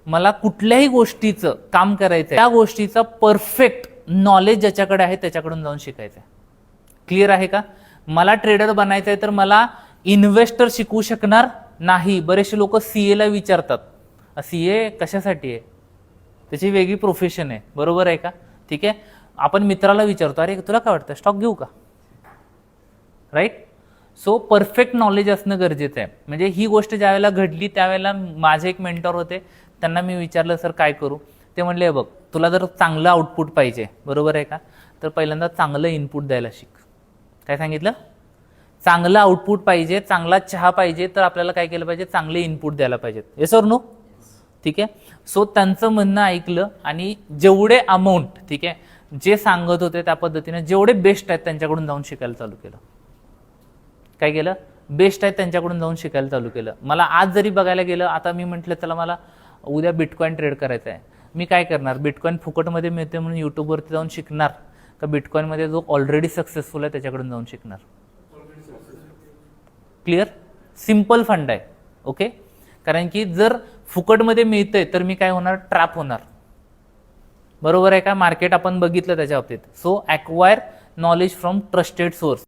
मला कुठल्याही गोष्टीचं काम करायचं आहे, त्या गोष्टीचं परफेक्ट नॉलेज ज्याच्याकडे आहे त्याच्याकडून जाऊन शिकायचं आहे. क्लिअर आहे का? मला ट्रेडर बनायचं आहे तर मला इन्व्हेस्टर शिकवू शकणार नाही. बरेचसे लोक सीए ला विचारतात, सीए कशासाठी आहे, त्याची वेगळी प्रोफेशन आहे, बरोबर आहे का? ठीक आहे, आपण मित्राला विचारतो, अरे तुला काय वाटतं स्टॉक घेऊ का, राईट? सो परफेक्ट नॉलेज असणं गरजेचं आहे. म्हणजे ही गोष्ट ज्यावेळेला घडली त्यावेळेला माझे एक मेंटॉर होते, त्यांना मी विचारलं सर काय करू, ते म्हणले बघ तुला जर चांगलं आउटपुट पाहिजे, बरोबर आहे का, तर पहिल्यांदा चांगलं इनपुट द्यायला शिक. काय सांगितलं? चांगलं आउटपुट पाहिजे, चांगला चहा पाहिजे तर आपल्याला काय केलं पाहिजे, चांगले इनपुट द्यायला पाहिजेत. Yes or no? ठीक आहे. सो त्यांचं म्हणणं ऐकलं आणि जेवढे अमाऊंट, ठीक आहे, जे सांगत होते त्या पद्धतीने जेवढे बेस्ट आहेत त्यांच्याकडून जाऊन शिकायला चालू केलं. काय केलं? बेस्ट आहेत त्यांच्याकडून जाऊन शिकायला चालू केलं. मला आज जरी बघायला गेलं, आता मी म्हटलं चला मला उद्या बिटकॉइन ट्रेड करायचा आहे, मी काय करणार, बिटकॉइन फुकटमध्ये मिळते म्हणून यूट्यूबवरती जाऊन शिकणार का बिटकॉइनमध्ये जो ऑलरेडी सक्सेसफुल आहे त्याच्याकडून जाऊन शिकणार? क्लिअर? सिंपल फंड आहे. ओके, कारण की जर फुकटमध्ये मिळतंय तर मी काय होणार, ट्रॅप होणार. बरोबर आहे का? मार्केट आपण बघितलं त्याच्या बाबतीत. So acquire knowledge from trusted source.